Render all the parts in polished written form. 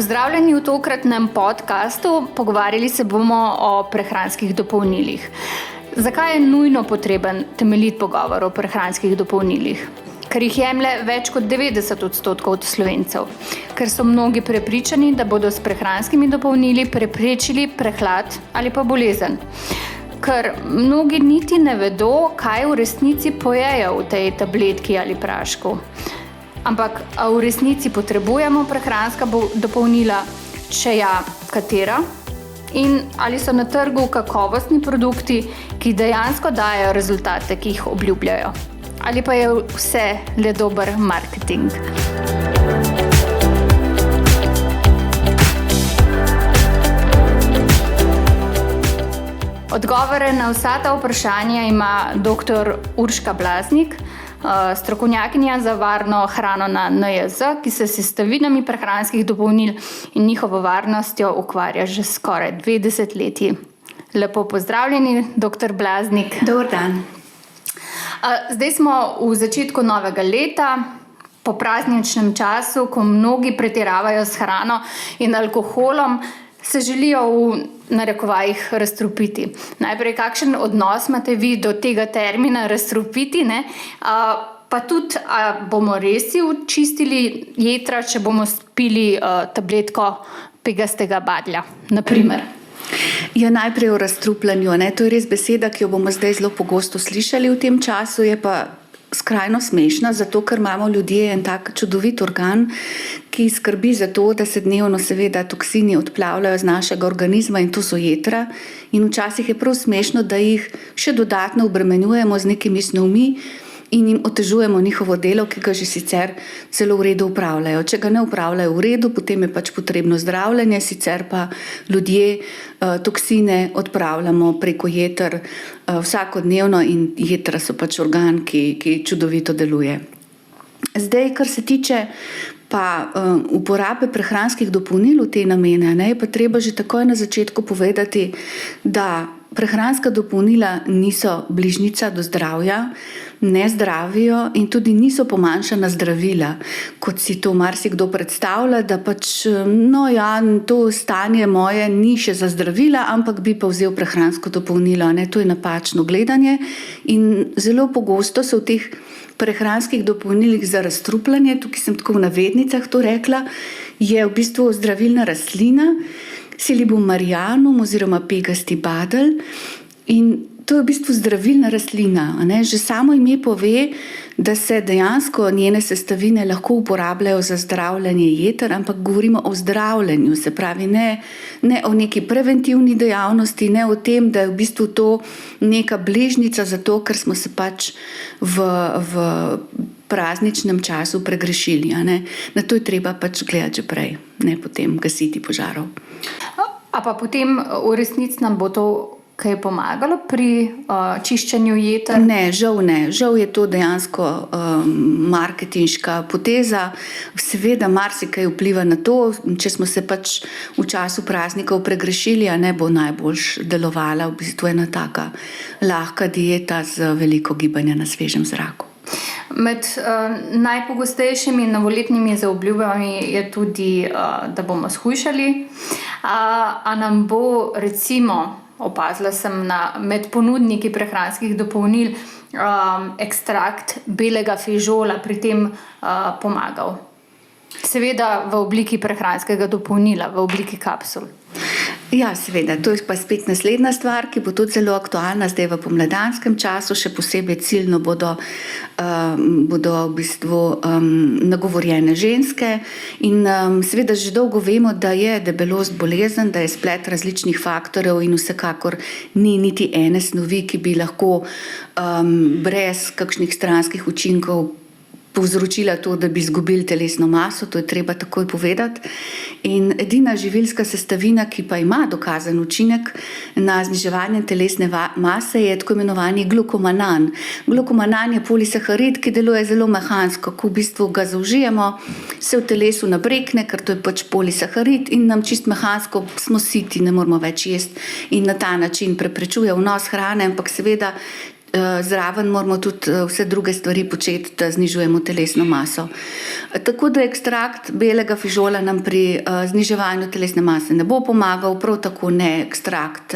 Pozdravljeni v tokratnem podkastu. Pogovarjali se bomo o prehranskih dopolnilih. Zakaj je nujno potreben temeljit pogovor o prehranskih dopolnilih? Ker jih jemlje več kot 90% Slovencev. Ker so mnogi prepričani, da bodo s prehranskimi dopolnili preprečili prehlad ali pa bolezen. Ker mnogi niti ne vedo, kaj v resnici pojejo v tej tabletki ali prašku. Ampak, a v resnici potrebujemo prehranska dopolnila, če ja, katera? In ali so na trgu kakovostni produkti, ki dejansko dajo rezultate, ki jih obljubljajo? Ali pa je vse le dober marketing? Odgovore na vsa ta vprašanja ima dr. Urška Blaznik, strokovnjakinja za varno hrano na NIJZ, ki se s sestavinami prehranskih dopolnil in njihovo varnostjo ukvarja že skoraj 2 desetletji. Lepo pozdravljeni, dr. Blaznik. Dober dan. Zdaj smo v začetku novega leta, po prazničnem času, ko mnogi pretiravajo s hrano in alkoholom, se želijo v narekovajih razstrupiti. Najprej, kakšen odnos imate vi do tega termina razstrupiti, ne? Pa tudi, bomo res si očistili jetra, če bomo spili tabletko pegastega badlja, na primer? Ja, najprej o razstrupljanju, ne? To je res beseda, ki jo bomo zdaj zelo pogosto slišali v tem času, je pa skrajno smešna, zato ker imamo ljudje en tak čudovit organ, ki skrbi za to, da se dnevno seveda toksini odplavljajo z našega organizma, in to so jetra. In včasih je prav smešno, da jih še dodatno obremenjujemo z nekimi snovmi in jim otežujemo njihovo delo, ki ga že sicer celo v redu upravljajo. Če ga ne upravljajo v redu, potem je pač potrebno zdravljenje, sicer pa ljudje toksine odpravljamo preko jeter vsakodnevno, in jetra so pač organ, ki čudovito deluje. Zdaj, kar se tiče pa uporabe prehranskih dopolnil v te namene, je pa treba že takoj na začetku povedati, da prehranska dopolnila niso bližnjica do zdravja, ne zdravijo in tudi niso pomanjšana zdravila, kot si to marsikdo predstavlja, da pač, to stanje moje ni še za zdravila, ampak bi pa vzel prehransko dopolnilo. To je napačno gledanje in zelo pogosto so v teh prehranskih dopolnilih za razstrupljanje, tukaj sem tako v navednicah to rekla, je v bistvu zdravilna rastlina, Silibum marianum oziroma pegasti badelj, in to je v bistvu zdravilna rastlina. Že samo ime pove, da se dejansko njene sestavine lahko uporabljajo za zdravljenje jeter, ampak govorimo o zdravljenju, se pravi ne o neki preventivni dejavnosti, ne o tem, da je v bistvu to neka bližnjica zato, ker smo se pač v prazničnem času pregrešili. Na to je treba pač gledati že prej, ne potem gasiti požarov. A pa potem v resnici nam bo to kaj pomagalo pri čiščenju jeter? Ne. Žal je to dejansko marketinška poteza. Seveda marsikaj vpliva na to, če smo se pač v času praznikov pregrešili, bo najboljš delovala v bistvu ena taka lahka dieta z veliko gibanja na svežem zraku. Med najpogostejšimi novoletnimi zaobljubami je tudi, da bomo shujšali. A nam bo, recimo, opazila sem med ponudniki prehranskih dopolnil, ekstrakt belega fižola pri tem pomagal? Seveda v obliki prehranskega dopolnila, v obliki kapsul. Ja, seveda, to je pa spet naslednja stvar, ki bo tudi zelo aktualna zdaj v pomladanskem času, še posebej ciljno bodo v bistvu nagovorjene ženske in seveda že dolgo vemo, da je debelost bolezen, da je splet različnih faktorjev in vsekakor ni niti ene snovi, ki bi lahko brez kakšnih stranskih učinkov povzročila to, da bi izgubili telesno maso, to je treba takoj povedati. In edina živilska sestavina, ki pa ima dokazan učinek na zniževanje telesne mase, je tako imenovani glukomanan. Glukomanan je polisaharid, ki deluje zelo mehansko, ko v bistvu ga zaužijemo, se v telesu nabrekne, ker to je pač polisaharid in nam čist mehansko smo siti, ne moramo več jesti in na ta način preprečuje vnos hrane, ampak seveda zraven moramo tudi vse druge stvari početi, da znižujemo telesno maso. Tako da ekstrakt belega fižola nam pri zniževanju telesne mase ne bo pomagal, prav tako ne ekstrakt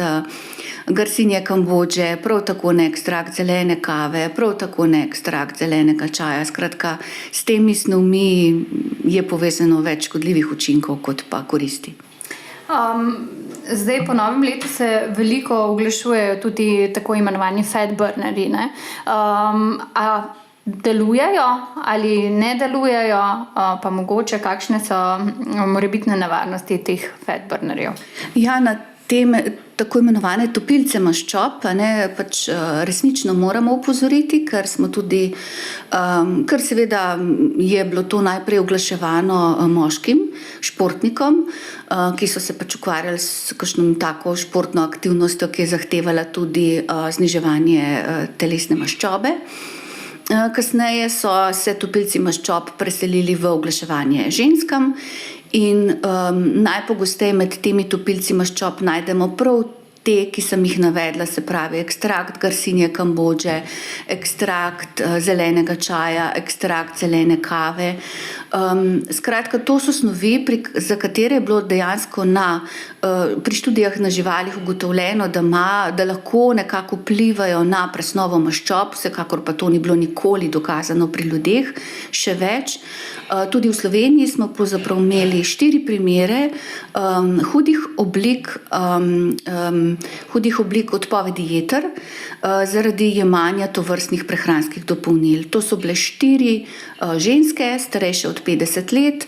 garsinje Kambodže, prav tako ne ekstrakt zelene kave, prav tako ne ekstrakt zelenega čaja. Skratka, s temi snovmi je povezano več škodljivih učinkov kot pa koristi. Zdaj po novem letu se veliko oglašujejo tudi tako imenovani fat burnerji. A delujejo ali ne delujejo, pa mogoče kakšne so morebitne nevarnosti teh fat burnerjev? Ja, na teme tako imenovane topilce maščob, pač resnično moramo opozoriti, ker smo tudi, ker seveda je bilo to najprej oglaševano moškim športnikom, ki so se pač ukvarjali s kakšno tako športno aktivnostjo, ki je zahtevala tudi zniževanje telesne maščobe. Kasneje so se topilci maščob preselili v oglaševanje ženskam in najpogosteje med temi topilci maščob najdemo prav te, ki sem jih navedla, se pravi ekstrakt garsinje Kambodže, ekstrakt zelenega čaja, ekstrakt zelene kave. Skratka, to so snovi, za katere je bilo dejansko pri študijah na živalih ugotovljeno, da lahko nekako vplivajo na presnovo maščob, vsekakor pa to ni bilo nikoli dokazano pri ljudeh, še več. Tudi v Sloveniji smo pravzaprav imeli 4 primere hudih oblik odpovedi jeter zaradi jemanja tovrstnih prehranskih dopolnil. To so bile 4 ženske, starejše od 50 let.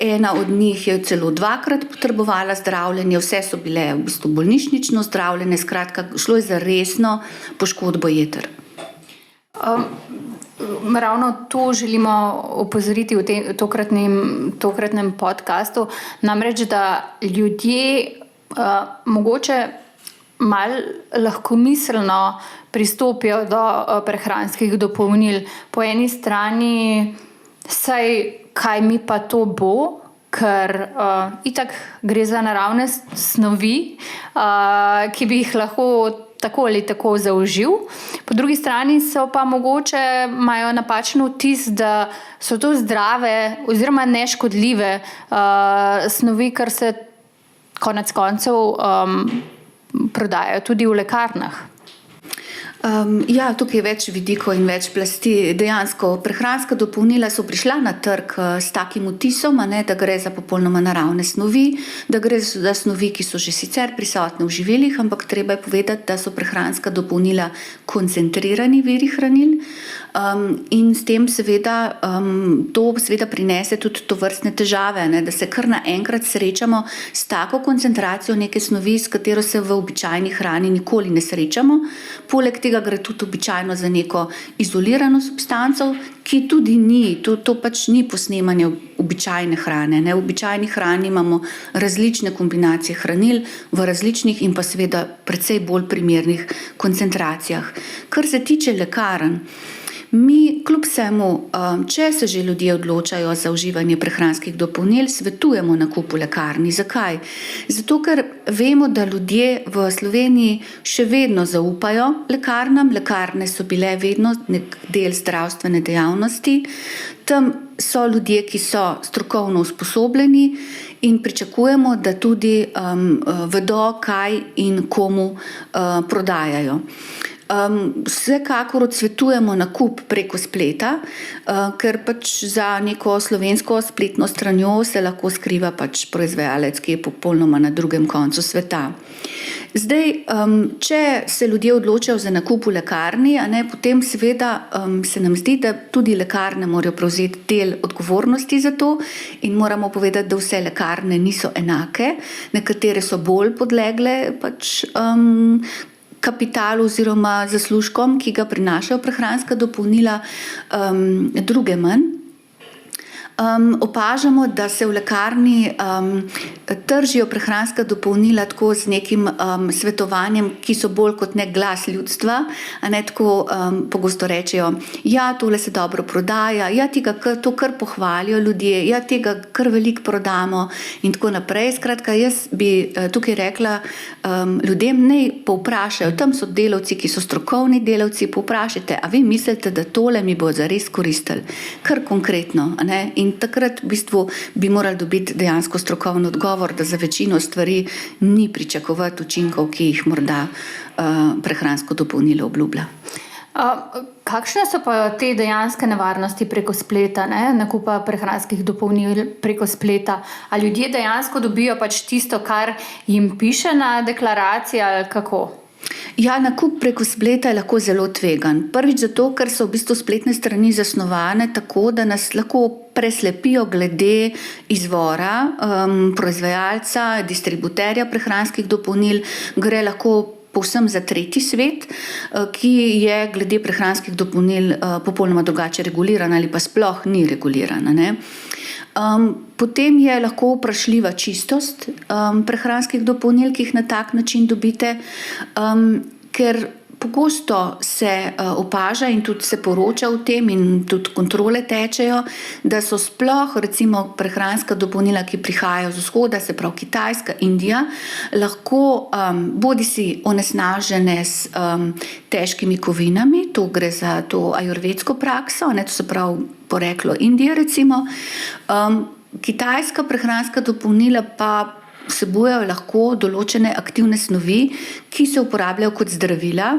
Ena od njih je celo 2-krat potrebovala zdravljenje, vse so bile v bistvu bolnišnično zdravljene, skratka, šlo je za resno poškodbo jeter. Ravno to želimo opozoriti v tokratnem podcastu, namreč, da ljudje mogoče malo lahkomiselno pristopijo do prehranskih dopolnil. Po eni strani, saj kaj mi pa to bo, ker itak gre za naravne snovi, ki bi jih lahko tako ali tako zaužil. Po drugi strani so pa mogoče imajo napačen vtis, da so to zdrave oziroma neškodljive snovi, kar se konec koncev prodajajo tudi v lekarnah. Ja, tukaj je več vidikov in več plasti. Dejansko, prehranska dopolnila so prišla na trg s takim vtisom, da gre za popolnoma naravne snovi, da gre za snovi, ki so že sicer prisotne v živilih, ampak treba je povedati, da so prehranska dopolnila koncentrirani viri hranil in s tem to seveda prinese tudi tovrstne težave, da se kar naenkrat srečamo s tako koncentracijo neke snovi, s katero se v običajni hrani nikoli ne srečamo. Poleg tega gre tudi običajno za neko izolirano substanco, ki tudi to pač ni posnemanje običajne hrane. V običajni hrani imamo različne kombinacije hranil v različnih in pa seveda precej bolj primernih koncentracijah. Kar se tiče lekarn, mi kljub vsemu, če se že ljudje odločajo za uživanje prehranskih dopolnil, svetujemo nakup v lekarni. Zakaj? Zato, ker vemo, da ljudje v Sloveniji še vedno zaupajo lekarnam. Lekarne so bile vedno nek del zdravstvene dejavnosti. Tam so ljudje, ki so strokovno usposobljeni in pričakujemo, da tudi vedo, kaj in komu prodajajo. Vsekakor odsvetujemo nakup preko spleta, ker pač za neko slovensko spletno stranjo se lahko skriva pač proizvajalec, ki je popolnoma na drugem koncu sveta. Zdaj, če se ljudje odločajo za nakup v lekarni, potem seveda se nam zdi, da tudi lekarne morajo prevzeti del odgovornosti za to in moramo povedati, da vse lekarne niso enake. Nekatere so bolj podlegle pač kapitalu oziroma zaslužkom, ki ga prinašajo prehranska dopolnila, druge manj. opažamo, da se v lekarni tržijo prehranska dopolnila tako z nekim svetovanjem, ki so bolj kot ne glas ljudstva, a ne tako pogosto rečejo, ja, tole se dobro prodaja, ja, to kar pohvalijo ljudje, ja, tega kar veliko prodamo in tako naprej. Skratka, jaz bi tukaj rekla ljudem, naj povprašajo, tam so delavci, ki so strokovni delavci, povprašajte, a vi mislite, da tole mi bo zares koristilo, kar konkretno, a ne? In takrat v bistvu bi morali dobiti dejansko strokovni odgovor, da za večino stvari ni pričakovati učinkov, ki jih morda prehransko dopolnilo obljublja. Kakšne so pa te dejanske nevarnosti preko spleta, nakupa prehranskih dopolnil preko spleta? A ljudje dejansko dobijo pač tisto, kar jim piše na deklaraciji ali kako? Ja, nakup preko spleta je lahko zelo tvegan. Prvič zato, ker so v bistvu spletne strani zasnovane tako, da nas lahko preslepijo glede izvora proizvajalca, distributerja prehranskih dopolnil, gre lahko povsem za tretji svet, ki je glede prehranskih dopolnil popolnoma drugače reguliran ali pa sploh ni reguliran, ne? Potem je lahko vprašljiva čistost prehranskih dopolnil, ki jih na tak način dobite, ker pogosto se opaža in tudi se poroča o tem in tudi kontrole tečejo, da so sploh recimo prehranska dopolnila, ki prihajajo z vzhoda, se pravi Kitajska, Indija, lahko bodisi onesnažene s težkimi kovinami, to gre za to ajurvedsko prakso, to se pravi poreklo Indije recimo. Kitajska prehranska dopolnila pa vsebujejo lahko določene aktivne snovi, ki se uporabljajo kot zdravila,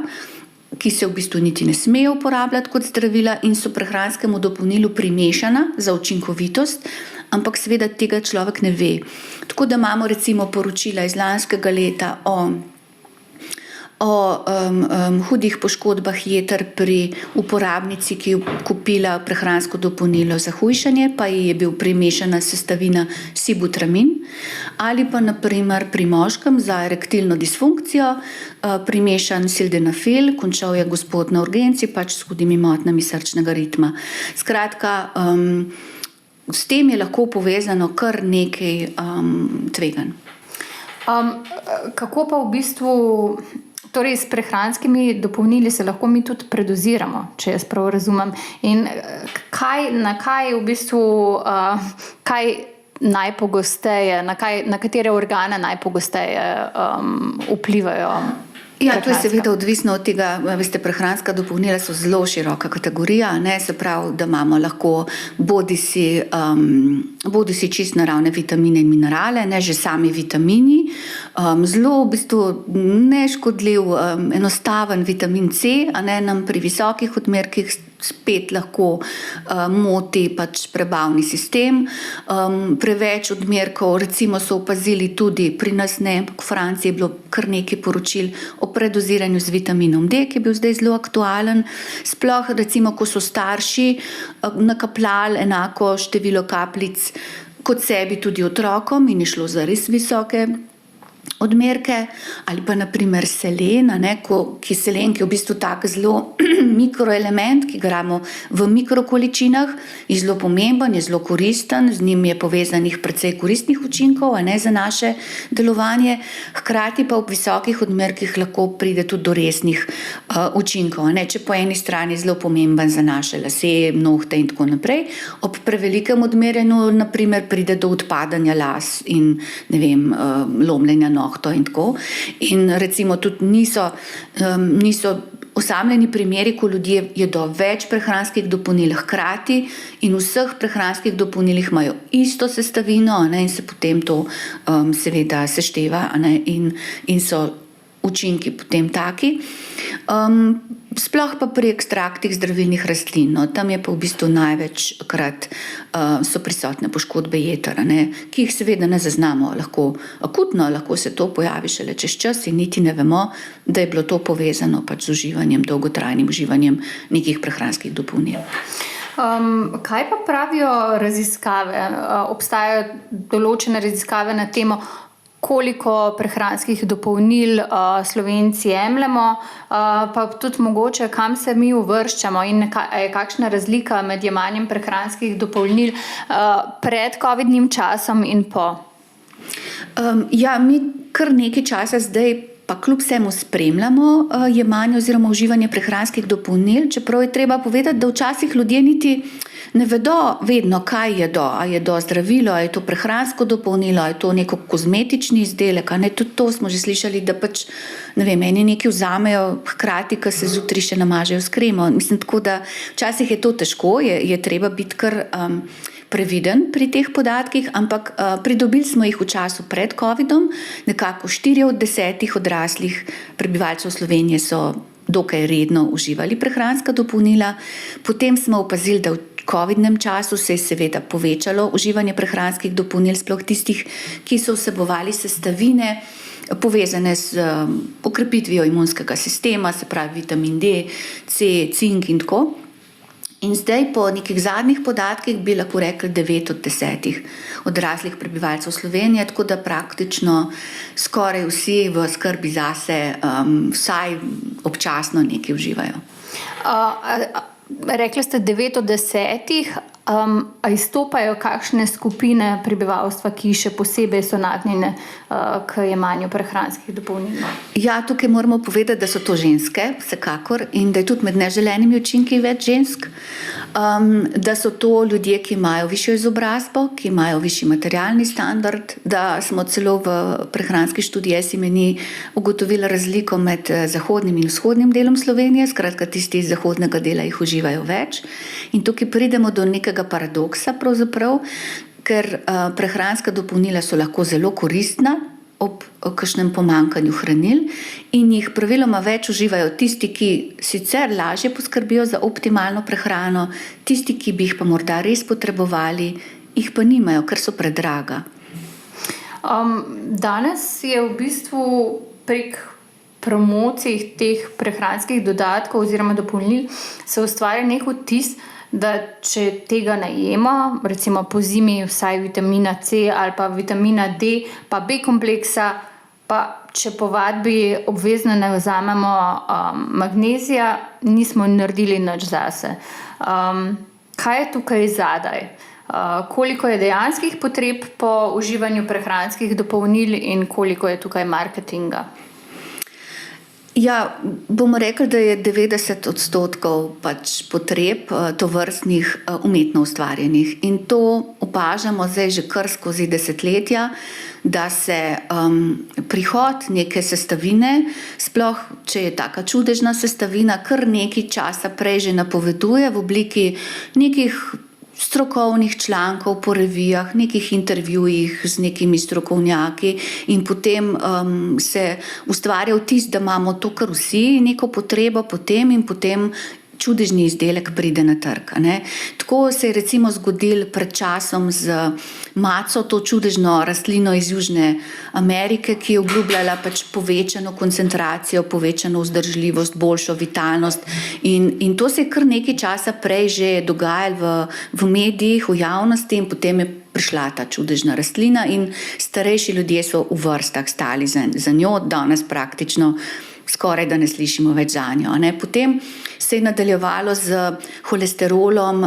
ki se v bistvu niti ne smejo uporabljati kot zdravila in so prehranskemu dopolnilu primešana za učinkovitost, ampak seveda tega človek ne ve. Tako da imamo recimo poročila iz lanskega leta o hudih poškodbah jeter pri uporabnici, ki je kupila prehransko dopolnilo za hujšanje, pa ji je bil primešana sestavina sibutramin, ali pa naprimer pri moškem za erektilno disfunkcijo primešan sildenafil, končal je gospod na urgenci pač s hudimi motnjami srčnega ritma. Skratka, s tem je lahko povezano kar nekaj tveganj. Kako pa v bistvu, torej s prehranskimi dopolnili se lahko mi tudi predoziramo, če jaz prav razumem, in na kaj v bistvu, kaj najpogosteje, na katere organe najpogosteje vplivajo? Ja, to je seveda odvisno od tega, veste, prehranska dopolnila so zelo široka kategorija, se pravi, da imamo lahko bodisi čist naravne vitamine in minerale, že sami vitamini, zelo v bistvu neškodljiv, enostaven vitamin C, nam pri visokih odmerkih spet lahko moti pač prebavni sistem. Preveč odmerkov, recimo so opazili tudi pri nas, v Franciji je bilo kar nekaj poročil o predoziranju z vitaminom D, ki je bil zdaj zelo aktualen. Sploh recimo, ko so starši nakapljali enako število kapljic kot sebi tudi otrokom in je šlo za res visoke odmerke, ali pa naprimer selen, ki selen, ki je v bistvu tak zelo mikroelement, ki ga rabimo v mikrokoličinah, je zelo pomemben, je zelo koristen, z njim je povezanih precej koristnih učinkov, za naše delovanje, hkrati pa ob visokih odmerkih lahko pride tudi do resnih učinkov, če po eni strani je zelo pomemben za naše lase, nohte in tako naprej, ob prevelikem odmerjenju naprimer pride do odpadanja las in lomljenja nohto in tako. In recimo tudi niso osamljeni primeri, ko ljudje jedo več prehranskih dopolnil hkrati in v vseh prehranskih dopolnilih imajo isto sestavino, in se potem to seveda sešteva, in so učinki potem taki. Sploh pa pri ekstraktih zdravilnih rastlin, tam je pa v bistvu največkrat so prisotne poškodbe jeter, ki jih seveda ne zaznamo lahko akutno, lahko se to pojavi šele čez čas in niti ne vemo, da je bilo to povezano pač z uživanjem, dolgotrajnim uživanjem nekih prehranskih dopolnil. Kaj pa pravijo raziskave? Obstajajo določene raziskave na temo, koliko prehranskih dopolnil Slovenci jemljemo, pa tudi mogoče, kam se mi uvrščamo in je kakšna razlika med jemanjem prehranskih dopolnil pred covidnim časom in po. Mi kar nekaj časa zdaj pa kljub vsemu spremljamo jemanje oziroma uživanje prehranskih dopolnil, čeprav je treba povedati, da včasih ljudje niti ne vedo vedno, kaj jedo. A jedo zdravilo, a je to prehransko dopolnilo, a je to neko kozmetični izdelek, a ne, tudi to smo že slišali, da eni nekaj vzamejo hkrati, ko se zjutraj še namažejo s kremo. Mislim, tako da včasih je to težko, je treba biti kar previden pri teh podatkih, ampak pridobili smo jih v času pred covidom. Nekako 4 od 10 odraslih prebivalcev Slovenije so dokaj redno uživali prehranska dopolnila. Potem smo opazili, da v covidnem času se je seveda povečalo uživanje prehranskih dopolnil, sploh tistih, ki so vsebovali sestavine povezane z okrepitvijo imunskega sistema, se pravi vitamin D, C, cink in tako. In zdaj po nekih zadnjih podatkih bi lahko rekli 9 od 10 odraslih prebivalcev Slovenije, tako da praktično skoraj vsi v skrbi zase vsaj občasno nekaj uživajo. Rekli ste 9 od 10, a izstopajo kakšne skupine prebivalstva, ki še posebej so nagnjene k jemanju prehranskih dopolnil? Ja, tukaj moramo povedati, da so to ženske, vsekakor, in da je tudi med neželenimi učinki več žensk, da so to ljudje, ki imajo višjo izobrazbo, ki imajo višji materialni standard, da smo celo v prehranski študiji SMNI ugotovili razliko med zahodnim in vzhodnim delom Slovenije, skratka tisti iz zahodnega dela jih uživajo več. In tukaj pridemo do nekega paradoksa pravzaprav, ker prehranska dopolnila so lahko zelo koristna ob kakšnem pomanjkanju hranil in jih praviloma več uživajo tisti, ki sicer lažje poskrbijo za optimalno prehrano, tisti, ki bi jih pa morda res potrebovali, jih pa nimajo, ker so predraga. Danes je v bistvu prek promocij teh prehranskih dodatkov oziroma dopolnil se ustvarja nek vtis, da če tega ne jemo, recimo po zimi vsaj vitamina C ali pa vitamina D, pa B kompleksa, pa če po vadbi obvezno ne vzamemo magnezija, nismo naredili nič zase. Kaj je tukaj zadaj? Koliko je dejanskih potreb po uživanju prehranskih dopolnil in koliko je tukaj marketinga? Ja, bomo rekli, da je 90% potreb tovrstnih umetno ustvarjenih. In to opažamo zdaj že kar skozi desetletja, da se prihod neke sestavine, sploh če je taka čudežna sestavina, kar nekaj časa prej že napoveduje v obliki nekih strokovnih člankov po revijah, nekih intervjujih z nekimi strokovnjaki in potem se ustvarja vtis, da imamo to kar vsi neko potrebo potem in potem čudežni izdelek pride na trg. Tako se je recimo zgodil pred časom z maco, to čudežno rastlino iz Južne Amerike, ki je obljubljala povečano koncentracijo, povečano vzdržljivost, boljšo vitalnost. In to se je kar nekaj časa prej že dogajalo v medijih, v javnosti in potem je prišla ta čudežna rastlina in starejši ljudje so v vrstah stali za njo, danes praktično skoraj da ne slišimo več zanjo. Potem se je nadaljevalo z holesterolom,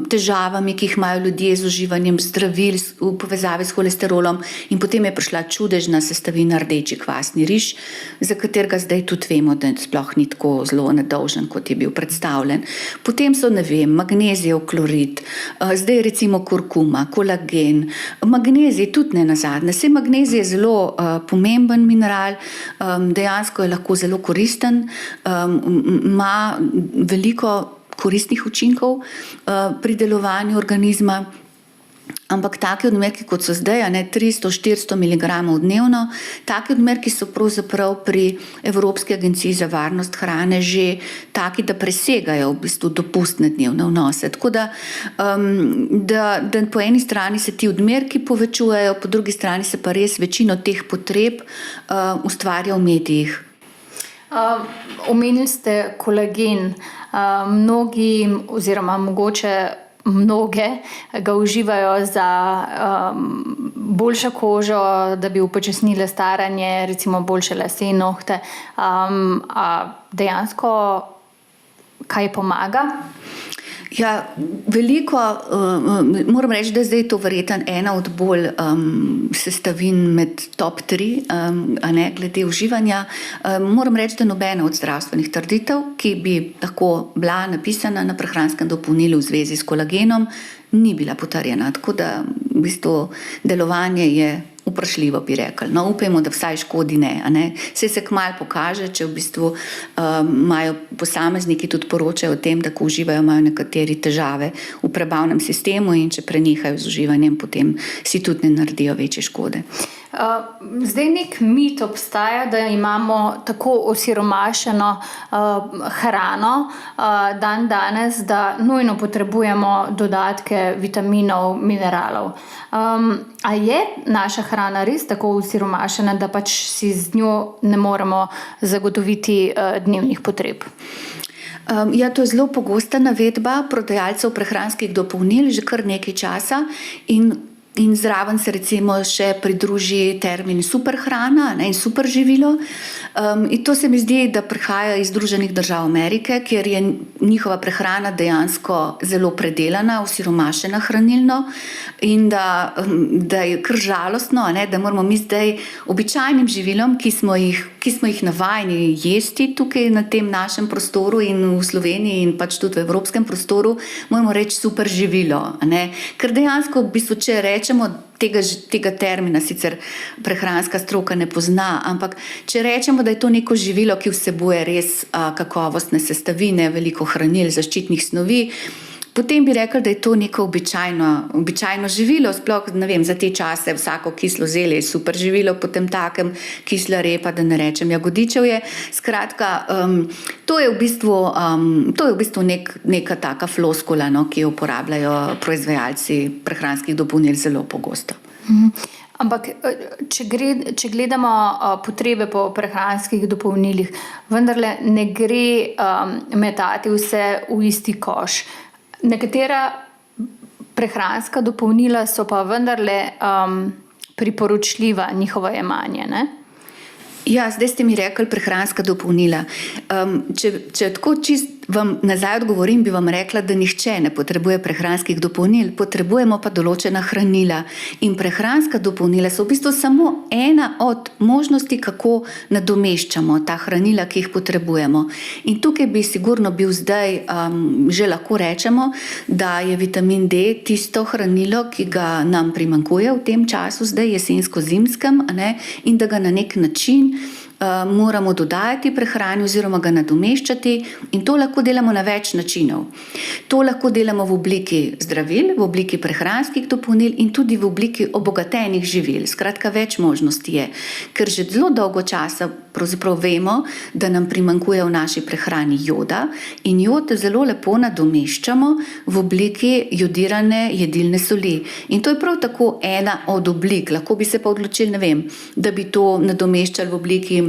težavami, ki jih imajo ljudje z uživanjem zdravil v povezavi s holesterolom in potem je prišla čudežna sestavina rdeči kvasni riž, za katerega zdaj tudi vemo, da sploh ni tako zelo nedolžen, kot je bil predstavljen. Potem so, magnezijev klorid, zdaj recimo kurkuma, kolagen, magnezij tudi ne nazadnje. Saj magnezij je zelo pomemben mineral, dejansko je lahko zelo koristen, ima veliko koristnih učinkov pri delovanju organizma, ampak taki odmerki, kot so zdaj, 300-400 mg dnevno, taki odmerki so pravzaprav pri Evropski agenciji za varnost hrane že taki, da presegajo v bistvu dopustne dnevne vnose. Tako da po eni strani se ti odmerki povečujejo, po drugi strani se pa res večino teh potreb ustvarja v medijih. Omenili ste kolagen. Mnogi oziroma mogoče mnoge ga uživajo za boljšo kožo, da bi upočasnile staranje, recimo boljše lase, nohte. A dejansko kaj pomaga? Ja, veliko, moram reči, da zdaj je to verjetno ena od bolj sestavin med top 3, a ne, glede uživanja. Moram reči, da nobena od zdravstvenih trditev, ki bi lahko bila napisana na prehranskem dopolnilu v zvezi s kolagenom, ni bila potrjena. Tako da v bistvu delovanje je vprašljivo, bi rekli. No, upajmo, da vsaj škodi ne, a ne. Se kmalu pokaže, če v bistvu imajo posamezniki tudi poročajo o tem, da ko uživajo, imajo nekateri težave v prebavnem sistemu in če prenehajo z uživanjem, potem si tudi ne naredijo večje škode. Zdaj nek mit obstaja, da imamo tako osiromašeno hrano dan danes, da nujno potrebujemo dodatke vitaminov, mineralov. A je naša hrana res tako osiromašena, da pač si z njo ne moremo zagotoviti dnevnih potreb? Ja, to je zelo pogosta navedba prodajalcev prehranskih dopolnil že kar nekaj časa in zraven se recimo še pridruži termin superhrana in superživilo. In to se mi zdi, da prihaja iz Združenih držav Amerike, kjer je njihova prehrana dejansko zelo predelana, osiromašena hranilno in da je kar žalostno, da moramo mi zdaj običajnim živilom, ki smo jih navajeni jesti tukaj na tem našem prostoru in v Sloveniji in pač tudi v evropskem prostoru, moramo reči superživilo, ker dejansko v bistvu, če rečemo, tega termina sicer prehranska stroka ne pozna, ampak če rečemo, da je to neko živilo, ki vsebuje res kakovostne sestavine, veliko hranil, zaščitnih snovi, potem bi rekli, da je to neko običajno živilo, sploh, ne vem, za te čase vsako kislo zelje je super živilo, potem takem kisla repa, da ne rečem jagodičevje. Skratka, to je v bistvu neka taka floskula, ki jo uporabljajo proizvajalci prehranskih dopolnil zelo pogosto. Ampak, če gledamo potrebe po prehranskih dopolnilih, vendarle ne gre metati vse v isti koš. Nekatera prehranska dopolnila so pa vendarle priporočljiva njihovo jemanje, ne? Ja, zdaj ste mi rekli prehranska dopolnila. Če tako čist vam nazaj odgovorim, bi vam rekla, da nihče ne potrebuje prehranskih dopolnil, potrebujemo pa določena hranila. In prehranska dopolnila so v bistvu samo ena od možnosti, kako nadomeščamo ta hranila, ki jih potrebujemo. In tukaj bi sigurno bil zdaj, že lahko rečemo, da je vitamin D tisto hranilo, ki ga nam primanjkuje v tem času, zdaj jesensko-zimskem, in da ga na nek način moramo dodajati prehrani oziroma ga nadomeščati in to lahko delamo na več načinov. To lahko delamo v obliki zdravil, v obliki prehranskih dopolnil in tudi v obliki obogatenih živil. Skratka, več možnosti je, ker že zelo dolgo časa pravzaprav vemo, da nam primanjkuje v naši prehrani joda in jod zelo lepo nadomeščamo v obliki jodirane jedilne soli. In to je prav tako ena od oblik. Lahko bi se pa odločili, ne vem, da bi to nadomeščali v obliki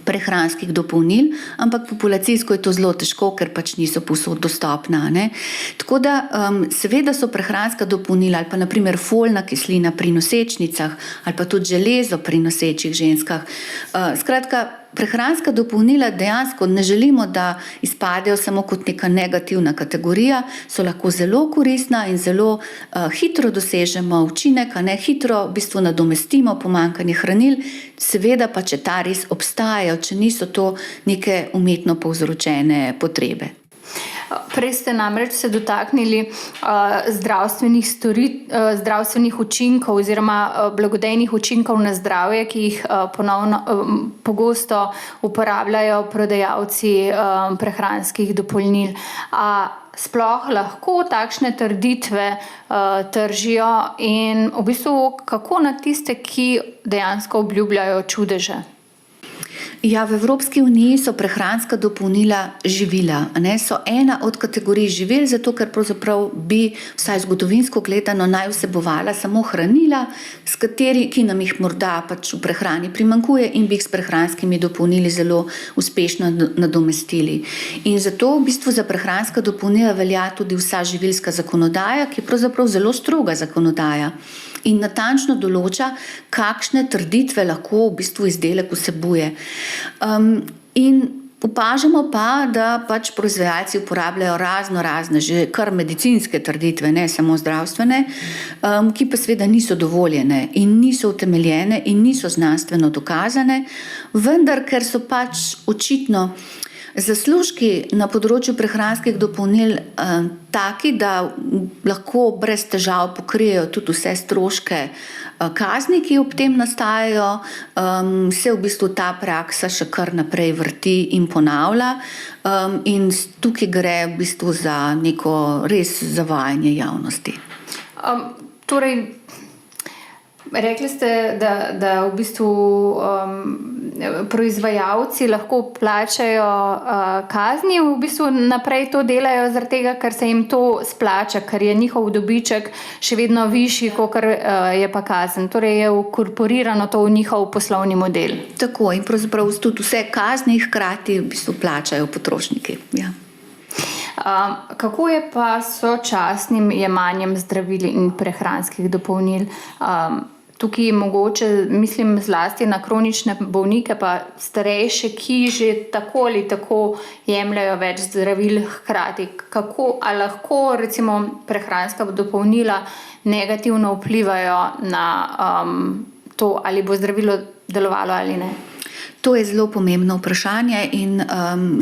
prehranskih dopolnil, ampak populacijsko je to zelo težko, ker pač niso povsod dostopna. Tako da seveda so prehranska dopolnila ali pa na primer folna kislina pri nosečnicah ali pa tudi železo pri nosečih ženskah. Skratka, prehranska dopolnila dejansko ne želimo, da izpadejo samo kot neka negativna kategorija, so lahko zelo koristna in zelo hitro dosežemo učinek, hitro v bistvu nadomestimo pomanjkanje hranil, seveda pa, če ta res obstajajo, če niso to neke umetno povzročene potrebe. Prej ste namreč se dotaknili zdravstvenih učinkov oziroma blagodejnih učinkov na zdravje, ki jih pogosto uporabljajo prodajalci prehranskih dopolnil. A sploh lahko takšne trditve tržijo in v bistvu kako na tiste, ki dejansko obljubljajo čudeže? Ja, v Evropski uniji so prehranska dopolnila živila. So ena od kategorij živil, zato ker pravzaprav bi vsaj zgodovinsko gledano naj vsebovala samo hranila, ki nam jih morda pač v prehrani primanjkuje in bi jih s prehranskimi dopolnili zelo uspešno nadomestili. In zato v bistvu za prehranska dopolnila velja tudi vsa živilska zakonodaja, ki je pravzaprav zelo stroga zakonodaja. in natančno določa, kakšne trditve lahko v bistvu izdelek vsebuje. In opažamo pa, da pač proizvajalci uporabljajo razne, že kar medicinske trditve, ne samo zdravstvene, ki pa seveda niso dovoljene in niso utemeljene in niso znanstveno dokazane, vendar ker so pač očitno zaslužki na področju prehranskih dopolnil taki, da lahko brez težav pokrijejo tudi vse stroške kazni, ki ob tem nastajajo, se v bistvu ta praksa še kar naprej vrti in ponavlja, in tukaj gre v bistvu za neko res zavajanje javnosti. Torej, rekli ste, da v bistvu proizvajalci lahko plačajo kazni, v bistvu naprej to delajo zaradi tega, ker se jim to splača, ker je njihov dobiček še vedno višji, kakor je pa kazen. Torej je vkorporirano to v njihov poslovni model. Tako, in pravzaprav tudi vse kazni hkrati v bistvu plačajo potrošniki. Ja. Kako je pa s sočasnim jemanjem zdravil in prehranskih dopolnil? Tukaj mogoče mislim zlasti na kronične bolnike, pa starejše, ki že tako ali tako jemljajo več zdravil hkrati. A lahko recimo prehranska dopolnila negativno vplivajo na to, ali bo zdravilo delovalo ali ne? To je zelo pomembno vprašanje in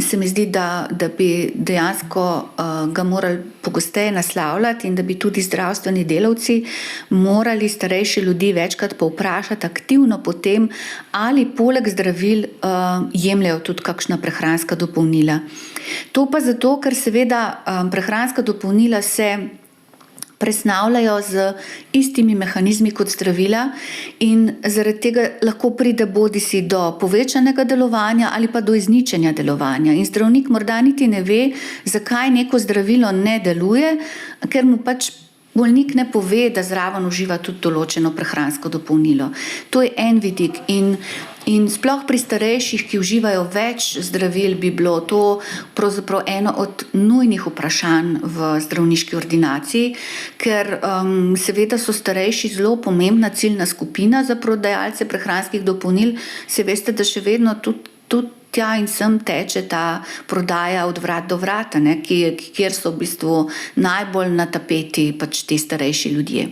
se mi zdi, da bi dejansko ga morali pogosteje naslavljati in da bi tudi zdravstveni delavci morali starejši ljudi večkrat povprašati aktivno po tem, ali poleg zdravil jemljajo tudi kakšna prehranska dopolnila. To pa zato, ker seveda prehranska dopolnila se presnavljajo z istimi mehanizmi kot zdravila in zaradi tega lahko pride bodisi do povečanega delovanja ali pa do izničenja delovanja. In zdravnik morda niti ne ve, zakaj neko zdravilo ne deluje, ker mu pač bolnik ne pove, da zraven uživa tudi določeno prehransko dopolnilo. To je en vidik in sploh pri starejših, ki uživajo več zdravil, bi bilo to pravzaprav eno od nujnih vprašanj v zdravniški ordinaciji, ker seveda so starejši zelo pomembna ciljna skupina za prodajalce prehranskih dopolnil. Se veste, da še vedno tudi tja in sem teče ta prodaja od vrat do vrata, ne, kjer so v bistvu najbolj na tapeti pač ti starejši ljudje.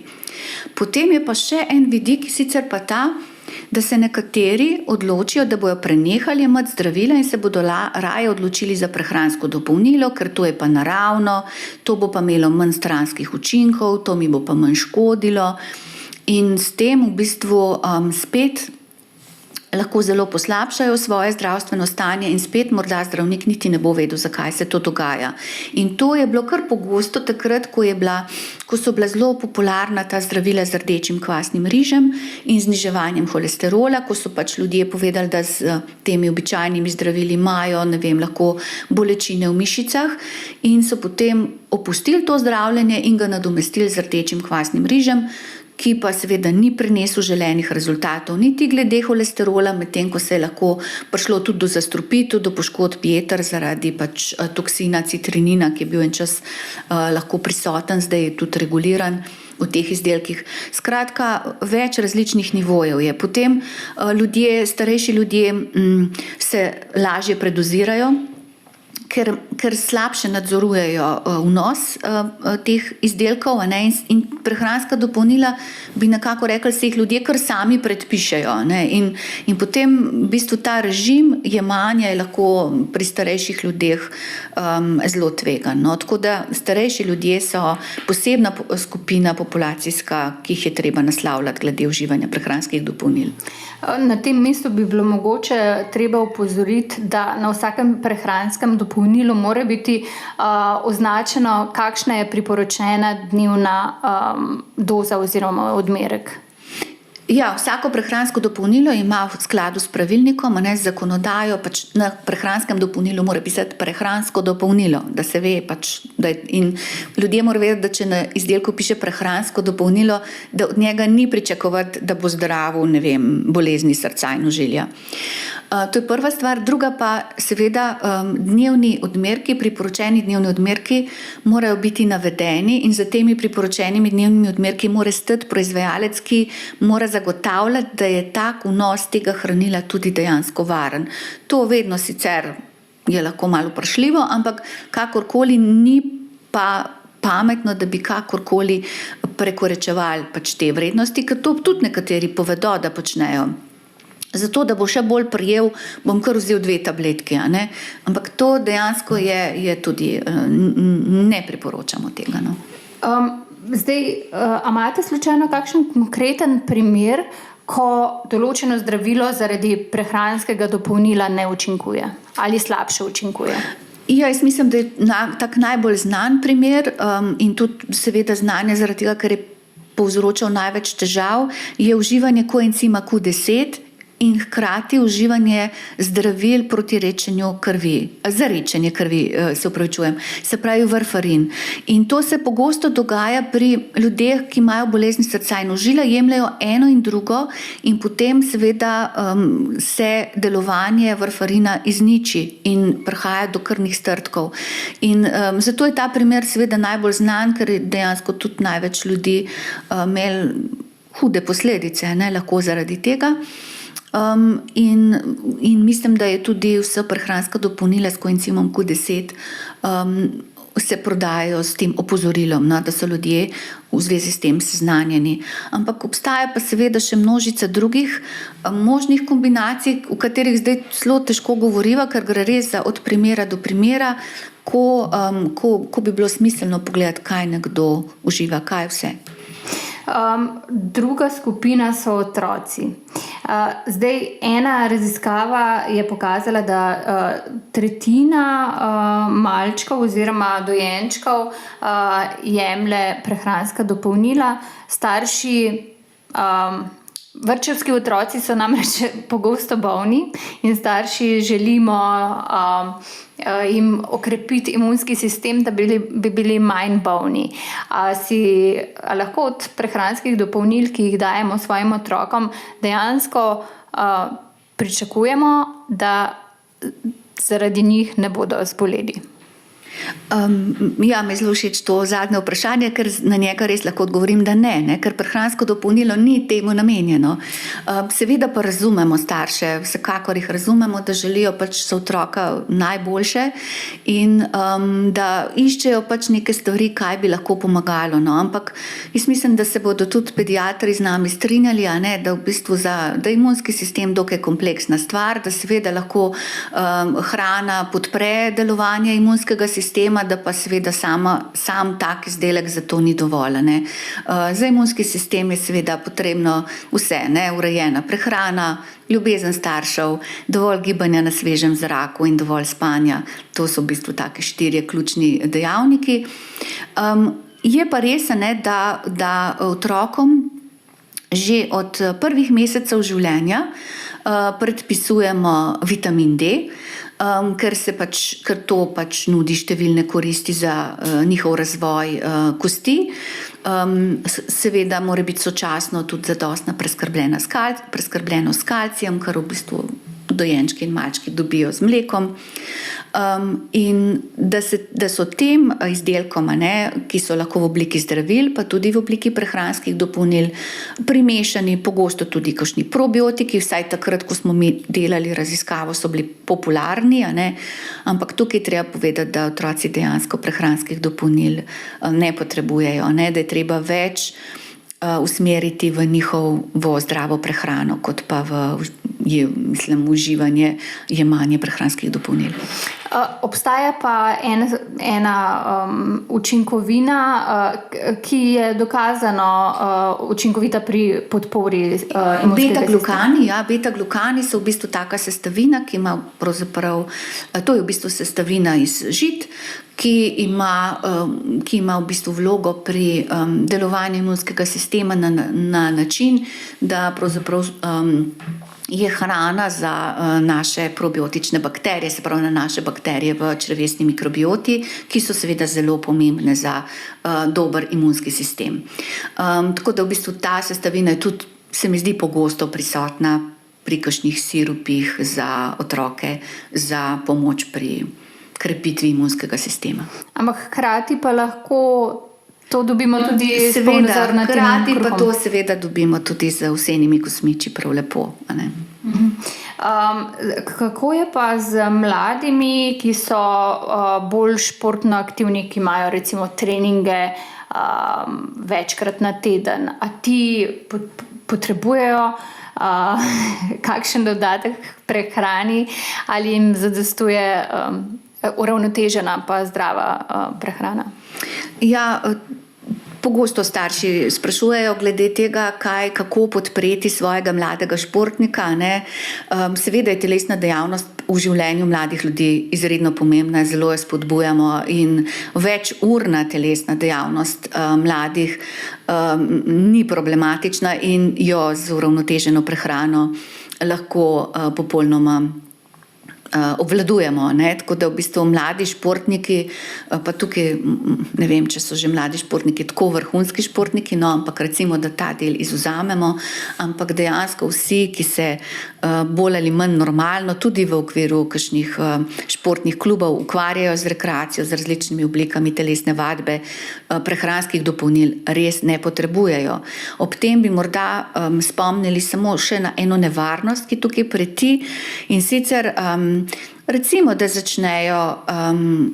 Potem je pa še en vidik, sicer pa ta, da se nekateri odločijo, da bojo prenehali jemati zdravila in se bodo raje odločili za prehransko dopolnilo, ker to je pa naravno, to bo pa imelo manj stranskih učinkov, to mi bo pa manj škodilo in s tem v bistvu spet lahko zelo poslabšajo svoje zdravstveno stanje in spet morda zdravnik niti ne bo vedel, zakaj se to dogaja. In to je bilo kar pogosto takrat, ko so bila zelo popularna ta zdravila z rdečim kvasnim rižem in zniževanjem holesterola, ko so pač ljudje povedali, da z temi običajnimi zdravili imajo, lahko bolečine v mišicah in so potem opustili to zdravljenje in ga nadomestili z rdečim kvasnim rižem, ki pa seveda ni prinesel želenih rezultatov, niti glede holesterola, medtem ko se je lahko prišlo tudi do zastrupitev, do poškodb jeter zaradi pač toksina citrinina, ki je bil en čas lahko prisoten, zdaj je tudi reguliran v teh izdelkih. Skratka, več različnih nivojev je. Potem starejši ljudje se lažje predozirajo, ker slabše nadzorujejo vnos teh izdelkov, in prehranska dopolnila bi nekako rekli, se jih ljudje kar sami predpišejo. In potem v bistvu ta režim jemanja je lahko pri starejših ljudeh zelo tvegan. Tako da starejši ljudje so posebna skupina populacijska, ki jih je treba naslavljati glede uživanja prehranskih dopolnil. Na tem mestu bi bilo mogoče treba opozoriti, da na vsakem prehranskem dopolnilu mora biti označeno, kakšna je priporočena dnevna doza oziroma odmerek. Ja, vsako prehransko dopolnilo ima v skladu s pravilnikom, z zakonodajo, pač na prehranskem dopolnilu mora pisati prehransko dopolnilo, da se ve pač In ljudje morajo vedeti, da če na izdelku piše prehransko dopolnilo, da od njega ni pričakovati, da bo zdravil, ne vem, bolezni srca in ožilja. To je prva stvar. Druga pa seveda dnevni odmerki, priporočeni dnevni odmerki morajo biti navedeni in za temi priporočenimi dnevnimi odmerki mora stati proizvajalec, ki mora zagotavljati, da je tak vnos tega hranila tudi dejansko varen. To vedno sicer je lahko malo vprašljivo, ampak kakorkoli ni pa pametno, da bi kakorkoli prekoračevali pač te vrednosti, ker to tudi nekateri povedo, da počnejo. Zato, da bo še bolj prijel, bom kar vzel 2 tabletki, a ne? Ampak to dejansko je tudi, ne priporočamo tega, no. A imate slučajno kakšen konkreten primer, ko določeno zdravilo zaradi prehranskega dopolnila ne učinkuje ali slabše učinkuje? Ja, jaz mislim, da je tak najbolj znan primer in tudi seveda znanje zaradi tega, ker je povzročal največ težav, je uživanje koencima Q10 in hkrati uživanje zdravil proti rečenju krvi, za rečenje krvi, se pravi varfarin. In to se pogosto dogaja pri ljudeh, ki imajo bolezni srca in ožilja, jemljejo eno in drugo in potem seveda se delovanje varfarina izniči in prihaja do krvnih strdkov. In zato je ta primer seveda najbolj znan, ker je dejansko tudi največ ljudi imel hude posledice, ne, lahko zaradi tega. In mislim, da je tudi vse prehranska dopolnila s koencimom Q10 se prodajajo s tem opozorilom, no, da so ljudje v zvezi s tem seznanjeni. Ampak obstaja pa seveda še množica drugih možnih kombinacij, o katerih zdaj zelo težko govoriva, ker gre res od primera do primera, ko bi bilo smiselno pogledati, kaj nekdo uživa, kaj vse. Druga skupina so otroci. Zdaj, ena raziskava je pokazala, da tretjina malčkov oziroma dojenčkov jemlje prehranska dopolnila. Starši, vrtčevski otroci so namreč pogosto bolni in starši želimo jim okrepiti imunski sistem, da bi bili manj bolni. Si lahko od prehranskih dopolnil, ki jih dajemo svojim otrokom, dejansko pričakujemo, da zaradi njih ne bodo zboleli? Ja, mi je zelo všeč to zadnje vprašanje, ker na njega res lahko odgovorim, da ne, ker prehransko dopolnilo ni temu namenjeno. Seveda pa razumemo starše, vsekakor jih razumemo, da želijo pač za otroka najboljše in da iščejo pač neke stvari, kaj bi lahko pomagalo, no. Ampak jaz mislim, da se bodo tudi pediatri z nami strinjali, a ne, da v bistvu da je imunski sistem dokaj kompleksna stvar, da seveda lahko hrana podpre delovanje imunskega sistema, da pa seveda sam tak izdelek za to ni dovolj, ne. Za imunski sistem je seveda potrebno vse, ne, urejena prehrana, ljubezen staršev, dovolj gibanja na svežem zraku in dovolj spanja. To so v bistvu take 4 ključni dejavniki. Je pa res, ne, da otrokom že od prvih mesecev življenja predpisujemo vitamin D, ker to pač nudi številne koristi za njihov razvoj kosti. Seveda mora biti sočasno tudi zadostna preskrbljenost s kalcijem, kar v bistvu dojenčki in malčki dobijo z mlekom. In da so tem izdelkom, ki so lahko v obliki zdravil, pa tudi v obliki prehranskih dopolnil, primešani pogosto tudi kakšni probiotiki, vsaj takrat, ko smo mi delali raziskavo, so bili popularni, ampak tukaj je treba povedati, da otroci dejansko prehranskih dopolnil ne potrebujejo, da je treba več usmeriti v njihovo zdravo prehrano, kot pa v uživanje, jemanje prehranskih dopolnil. Obstaja pa ena učinkovina, ki je dokazano učinkovita pri podpori imunskega sistema. Beta-glukani so v bistvu taka sestavina, ki ima pravzaprav, to je v bistvu sestavina iz žit, ki ima v bistvu vlogo pri delovanju imunskega sistema na način, da pravzaprav je hrana za naše probiotične bakterije, se pravi na naše bakterije v črevesni mikrobioti, ki so seveda zelo pomembne za dober imunski sistem. Tako da v bistvu ta sestavina je tudi, se mi zdi, pogosto prisotna pri kakšnih sirupih za otroke, za pomoč pri krepitvi imunskega sistema. Ampak hkrati pa lahko to dobimo tudi s Seveda, polnozrnatim hkrati pa kruhom. to seveda dobimo tudi z vsenimi kosmiči prav lepo, a ne? Kako je pa z mladimi, ki so bolj športno aktivni, ki imajo recimo treninge večkrat na teden? A ti potrebujejo kakšen dodatek prehrani ali jim zadostuje uravnotežena pa zdrava prehrana? Ja, pogosto starši sprašujejo glede tega, kako podpreti svojega mladega športnika, ne. Seveda je telesna dejavnost v življenju mladih ljudi izredno pomembna, zelo jo spodbujamo in večurna telesna dejavnost mladih ni problematična in jo z uravnoteženo prehrano lahko popolnoma obvladujemo, ne? Tako da v bistvu mladi športniki, pa tukaj ne vem, če so že mladi športniki tako vrhunski športniki, no, ampak recimo, da ta del izvzamemo, ampak dejansko vsi, ki se bolj ali manj normalno, tudi v okviru kakšnih športnih klubov ukvarjajo z rekreacijo, z različnimi oblikami telesne vadbe, prehranskih dopolnil res ne potrebujejo. Ob tem bi morda spomnili samo še na eno nevarnost, ki tukaj preti, in sicer recimo, da začnejo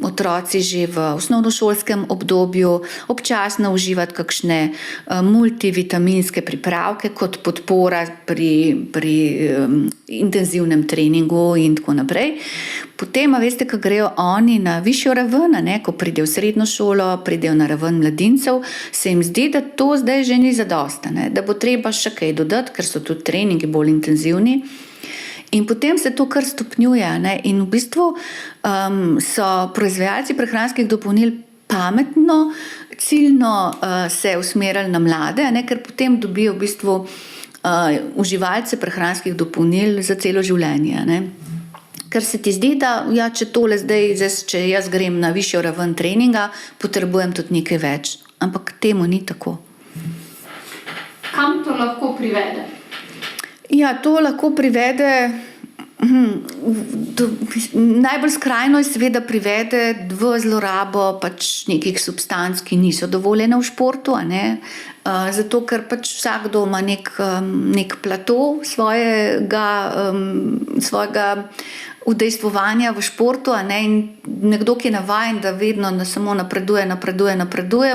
otroci že v osnovnošolskem obdobju občasno uživati kakšne multivitaminske pripravke kot podpora pri intenzivnem treningu in tako naprej. Potem, veste, ko grejo oni na višjo raven, ne, ko pridejo v srednjo šolo, pridejo na raven mladincev, se jim zdi, da to zdaj že ni zadosta, ne, da bo treba še kaj dodati, ker so tudi treningi bolj intenzivni. In potem se to kar stopnjuje, ne? In v bistvu so proizvajalci prehranskih dopolnil pametno, ciljno se usmerili na mlade, ne? Ker potem dobijo v bistvu uživalce prehranskih dopolnil za celo življenje, ne? Ker se ti zdi, da ja, če če jaz grem na višjo raven treninga, potrebujem tudi nekaj več. Ampak temu ni tako. Kam to lahko privede? Ja, to lahko privede, najbolj skrajno je seveda privede v zlorabo pač nekih substanc, ki niso dovoljene v športu, a ne? Zato, ker pač vsakdo ima nek plato svojega udejstvovanja v športu, a ne? In nekdo, ki je navajen, da vedno samo napreduje,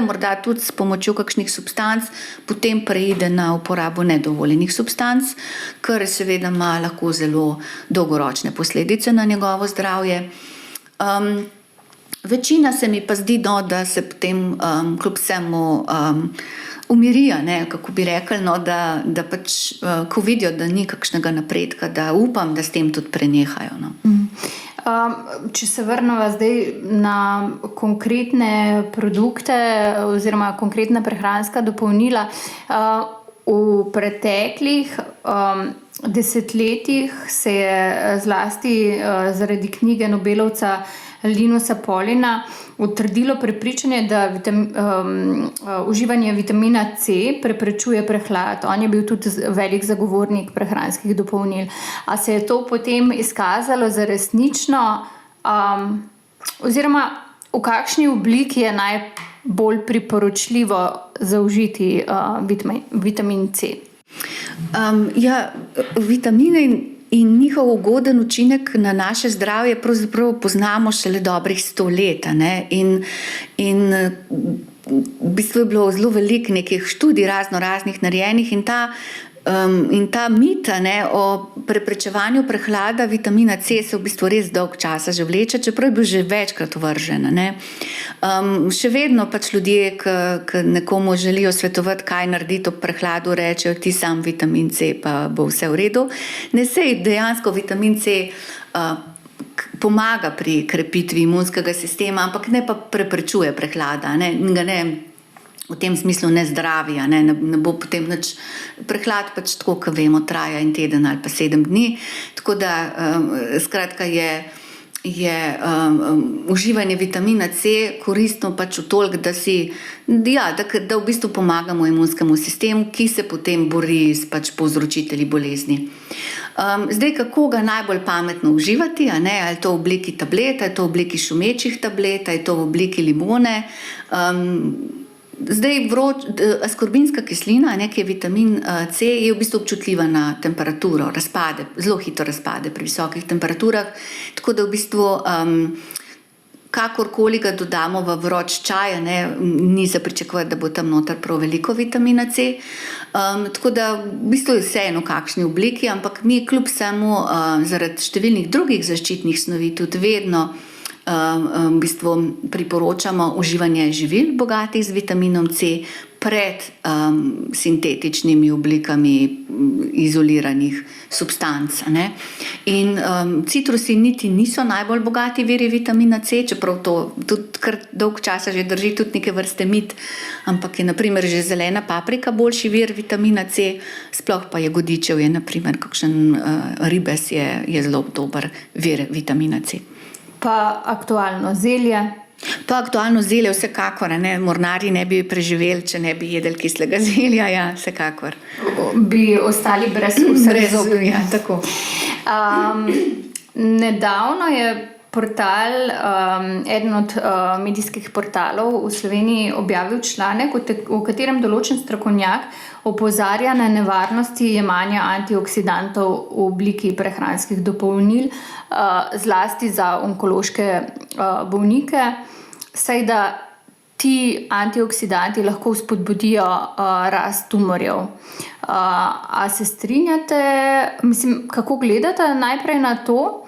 morda tudi s pomočjo kakšnih substanc, potem preide na uporabo nedovoljenih substanc, kar seveda ima lahko zelo dolgoročne posledice na njegovo zdravje. Večina se mi pa zdi, no, da se potem kljub vsemu umirijo, ne, kako bi rekli, no, da pač, ko vidijo, da ni kakšnega napredka, da upam, da s tem tudi prenehajo. No. Če se vrnemo zdaj na konkretne produkte oziroma konkretna prehranska dopolnila, v preteklih desetletjih se je zlasti zaradi knjige Nobelovca Linusa Paulina utrdilo prepričanje, da uživanje vitamina C preprečuje prehlad. On je bil tudi velik zagovornik prehranskih dopolnil. A se je to potem izkazalo za resnično, oziroma v kakšni obliki je najbolj priporočljivo zaužiti vitamin C? Ja, vitamine in njihov ugoden učinek na naše zdravje pravzaprav poznamo šele dobrih 100 let, ne? In v bistvu je bilo zelo veliko nekih študij raznih narejenih in ta mit, ne, o preprečevanju prehlada vitamina C se v bistvu res dolg časa že vleče, čeprav je bil že večkrat ovržen, ne. Še vedno pač ljudje, ki nekomu želijo svetovati, kaj narediti ob prehladu, rečejo, ti sam vitamin C, pa bo vse v redu. Ne, sej dejansko vitamin C pomaga pri krepitvi imunskega sistema, ampak ne pa preprečuje prehlada, ne, ga ne v tem smislu nezdravi, ne bo potem nič. Prehlad pač tako, kot vemo, traja en teden ali pa 7 dni, tako da skratka je uživanje vitamina C koristno pač v toliko, da v bistvu pomagamo imunskemu sistemu, ki se potem bori s pač povzročitelji bolezni. Zdaj, kako ga najbolj pametno uživati, ali je to v obliki tablet, ali je to v obliki šumečih tablet, ali je to v obliki limone. Zdaj, askorbinska kislina, ki je vitamin C, je v bistvu občutljiva na temperaturo, zelo hitro razpade pri visokih temperaturah, tako da v bistvu kakorkoli ga dodamo v vroč čaj, ni za pričakovati, da bo tam noter prav veliko vitamina C. Tako da v bistvu je vseeno v kakšni obliki, ampak mi kljub samo zaradi številnih drugih zaščitnih snovi tudi vedno v bistvu priporočamo uživanje živil bogatih z vitaminom C pred sintetičnimi oblikami izoliranih substanc. In citrusi niti niso najbolj bogati viri vitamina C, čeprav to tudi kar dolg časa že drži tudi neke vrste mit, ampak je na primer že zelena paprika boljši vir vitamina C, sploh pa jagodičev je na primer kakšen ribez je zelo dober vir vitamina C. Pa aktualno zelje? Pa aktualno zelje vsekakor, mornarji ne bi preživeli, če ne bi jedli kislega zelja, ja, vsekakor. Bi ostali brez vseh zobov. Ja, tako. Nedavno je portal, eden od medijskih portalov v Sloveniji objavil članek, v katerem določen strokovnjak opozarja na nevarnosti jemanja antioksidantov v obliki prehranskih dopolnil, zlasti za onkološke bolnike, saj da ti antioksidanti lahko spodbudijo rast tumorjev. A se strinjate, kako gledate najprej na to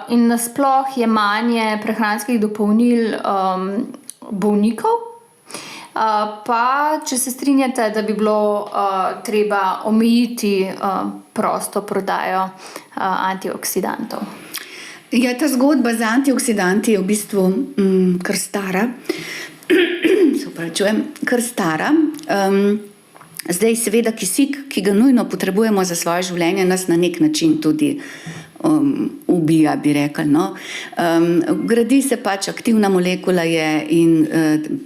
in nasploh jemanje prehranskih dopolnil bolnikov? Pa če se strinjate, da bi bilo treba omejiti prosto prodajo antioksidantov. Ja, ta zgodba z antioksidanti je v bistvu kar stara. Kar stara. Zdaj seveda kisik, ki ga nujno potrebujemo za svoje življenje, nas na nek način tudi ubija, bi rekli. Gradi se pač aktivna molekula in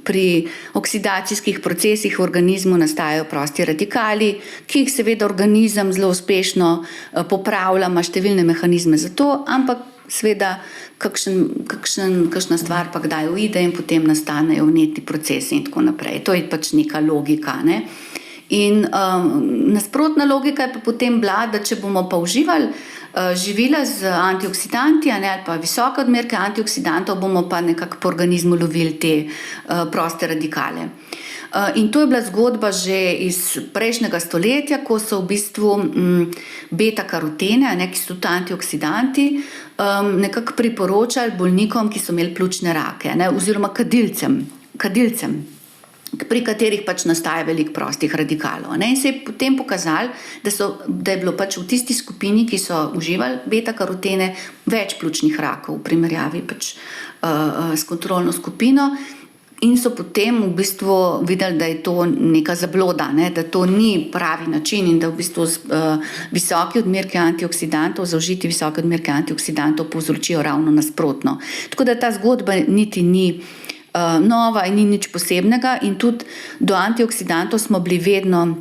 pri oksidacijskih procesih v organizmu nastajajo prosti radikali, ki jih seveda organizem zelo uspešno popravlja, ima številne mehanizme za to, ampak seveda kakšna stvar pa kdaj uide in potem nastanejo vnetni procesi in tako naprej. To je pač neka logika. In nasprotna logika je pa potem bila, da če bomo pa uživali živila z antioksidanti ali pa visoke odmerke antioksidantov, bomo pa nekako po organizmu lovili te proste radikale. In to je bila zgodba že iz prejšnjega stoletja, ko so v bistvu beta-karotene, ki so tudi antioksidanti, nekako priporočali bolnikom, ki so imeli pljučne rake, oziroma kadilcem, pri katerih pač nastaja veliko prostih radikalov. In se je potem pokazalo, da je bilo pač v tisti skupini, ki so uživali beta-karotene, več pljučnih rakov v primerjavi pač s kontrolno skupino. In so potem v bistvu videli, da je to neka zabloda, da to ni pravi način in da v bistvu visoki odmerki antioksidantov, zaužiti visoke odmerke antioksidantov povzročijo ravno nasprotno. Tako da ta zgodba niti ni nova in ni nič posebnega in tudi do antioksidantov smo bili vedno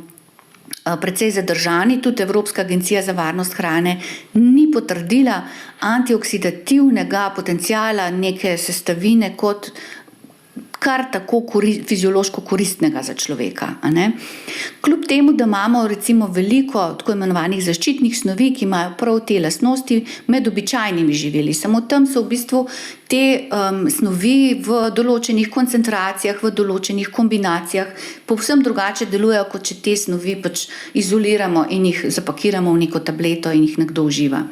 precej zadržani. Tudi Evropska agencija za varnost hrane ni potrdila antioksidativnega potenciala neke sestavine kot kar tako fiziološko koristnega za človeka. Kljub temu, da imamo recimo veliko tako imenovanih zaščitnih snovi, ki imajo prav te lastnosti med običajnimi živili. Samo tam so v bistvu te snovi v določenih koncentracijah, v določenih kombinacijah povsem drugače delujejo, kot če te snovi pač izoliramo in jih zapakiramo v neko tableto in jih nekdo uživa.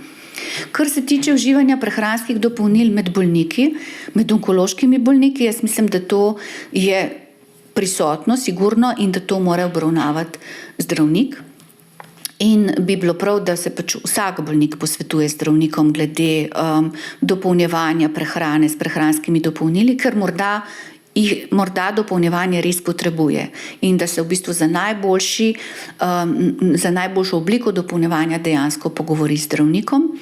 Kar se tiče uživanja prehranskih dopolnil med bolniki, med onkološkimi bolniki, jaz mislim, da to je prisotno, sigurno in da to mora obravnavati zdravnik. In bi bilo prav, da se pač vsak bolnik posvetuje zdravnikom glede dopolnjevanja prehrane s prehranskimi dopolnili, ker morda jih morda dopolnjevanje res potrebuje in da se v bistvu za najboljšo obliko dopolnjevanja dejansko pogovori z zdravnikom.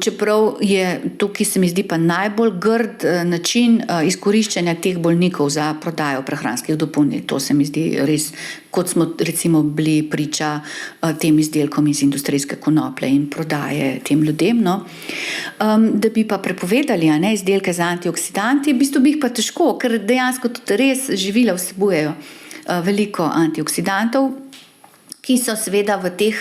Čeprav je tukaj, se mi zdi, pa najbolj grd način izkoriščanja teh bolnikov za prodajo prehranskih dopolnil. To se mi zdi res, kot smo recimo bili priča tem izdelkom iz industrijske konoplje in prodaje tem ljudem. No. Da bi pa prepovedali izdelke z antioksidanti, v bistvu bi jih pa težko, ker dejansko tudi res živila vsebujejo veliko antioksidantov, ki so seveda v teh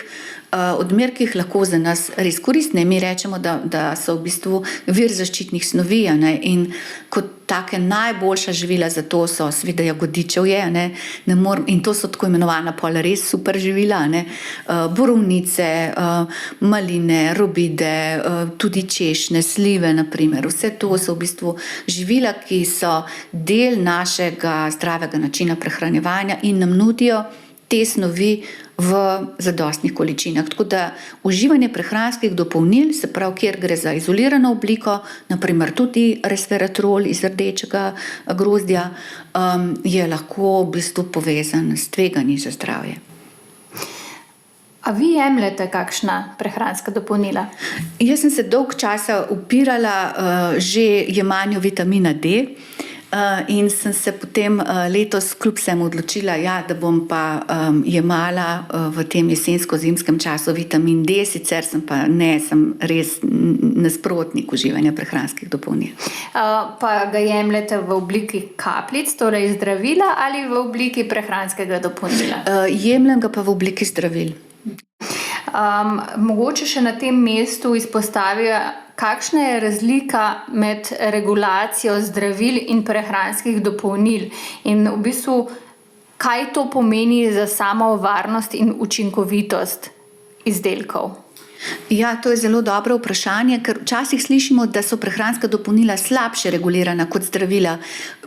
odmerkih lahko za nas res koristne. Mi rečemo, da so v bistvu vir zaščitnih snovi, in kot take najboljša živila za to so seveda jagodičevje, in to so tako imenovana pol res super živila, borovnice, maline, robide, tudi češnje, slive, naprimer. Vse to so v bistvu živila, ki so del našega zdravega načina prehranjevanja in nam nudijo te snovi v zadostnih količinah. Tako da uživanje prehranskih dopolnil, se pravi, kjer gre za izolirano obliko, naprimer tudi resveratrol iz rdečega grozdja, je lahko v bistvu povezan s tveganji za zdravje. A vi jemljete kakšna prehranska dopolnila? Jaz sem se dolgo časa upirala že jemanju vitamina D, in sem se potem letos kljub vsemu odločila, da bom pa jemala v tem jesensko-zimskem času vitamin D, sicer sem res nasprotnik uživanja prehranskih dopolnil. Pa ga jemljete v obliki kapljic, torej zdravila, ali v obliki prehranskega dopolnila? Jemljem ga pa v obliki zdravil. Mogoče še na tem mestu izpostavijo, kakšna je razlika med regulacijo zdravil in prehranskih dopolnil in v bistvu, kaj to pomeni za samo varnost in učinkovitost izdelkov? Ja, to je zelo dobro vprašanje, ker včasih slišimo, da so prehranska dopolnila slabše regulirana kot zdravila.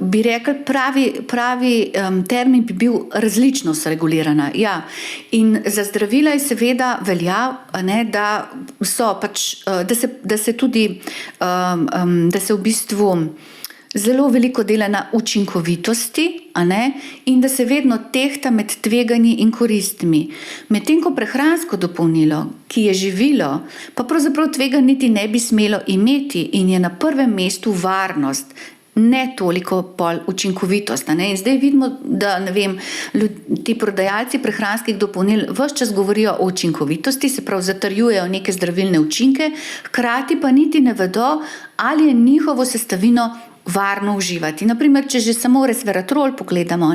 Bi rekli, pravi termin bi bil različnost regulirana. Ja. In za zdravila je seveda velja, da so da se tudi da se v bistvu zelo veliko dela na učinkovitosti, in da se vedno tehta med tveganji in koristmi. Medtem ko prehransko dopolnilo, ki je živilo, pa pravzaprav tveganj niti ne bi smelo imeti in je na prvem mestu varnost, ne toliko pol učinkovitost. In zdaj vidimo, da ti prodajalci prehranskih dopolnil ves čas govorijo o učinkovitosti, se pravi zatrjujejo neke zdravilne učinke, hkrati pa niti ne vedo, ali je njihovo sestavino varno uživati. Naprimer, če že samo resveratrol pogledamo,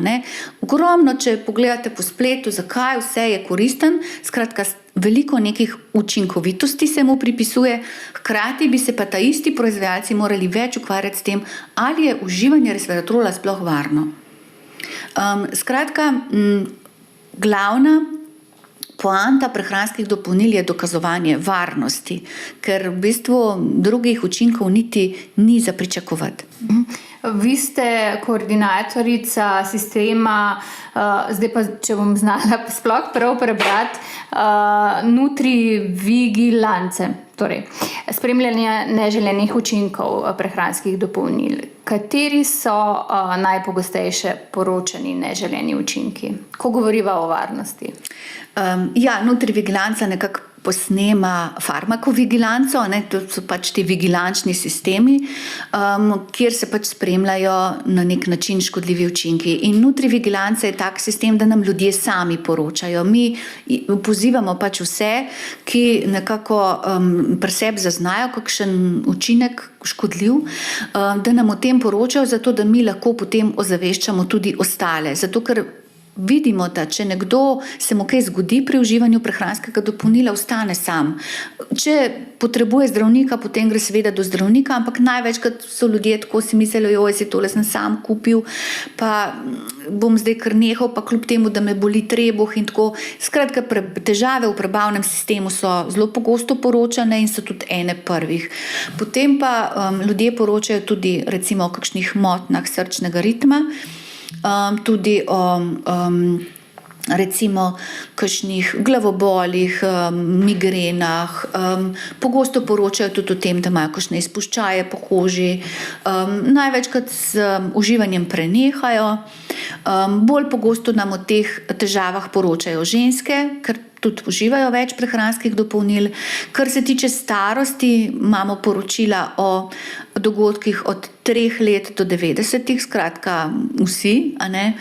ogromno, če pogledate po spletu, zakaj vse je koristen, skratka, veliko nekih učinkovitosti se mu pripisuje, hkrati bi se pa ta isti proizvajalci morali več ukvarjati s tem, ali je uživanje resveratrola sploh varno. Skratka, glavna poanta prehranskih dopolnil je dokazovanje varnosti, ker v bistvu drugih učinkov niti ni za pričakovati. Vi ste koordinatorica sistema, zdaj pa, če bom znala sploh prav prebrati, nutrivigilance, torej spremljanje neželenih učinkov prehranskih dopolnil. Kateri so najpogostejše poročani neželeni učinki, ko govoriva o varnosti? Nutrivigilanca nekako posnema farmakovigilanco, to so pač ti vigilančni sistemi, kjer se pač spremljajo na nek način škodljivi učinki. In nutrivigilanca je tak sistem, da nam ljudje sami poročajo. Mi pozivamo pač vse, ki nekako pri sebi zaznajo kakšen učinek škodljiv, da nam o tem poročajo, zato da mi lahko potem ozaveščamo tudi ostale. Zato ker vidimo, da če nekdo se mu kaj zgodi pri uživanju prehranskega dopolnila, ostane sam. Če potrebuje zdravnika, potem gre seveda do zdravnika, ampak največkrat so ljudje tako si mislili, si tole sem sam kupil, pa bom zdaj kar nehal, pa kljub temu, da me boli trebuh in tako. Skratka, težave v prebavnem sistemu so zelo pogosto poročane in so tudi ene prvih. Potem pa ljudje poročajo tudi recimo o kakšnih motnjah srčnega ritma, tudi o recimo kakšnih glavobolih, migrenah, pogosto poročajo tudi o tem, da imajo kakšne izpuščaje po koži, največkrat z uživanjem prenehajo, bolj pogosto nam o teh težavah poročajo ženske, ker tudi uživajo več prehranskih dopolnil. Kar se tiče starosti, imamo poročila o dogodkih od 3 let do 90, skratka vsi, a ne.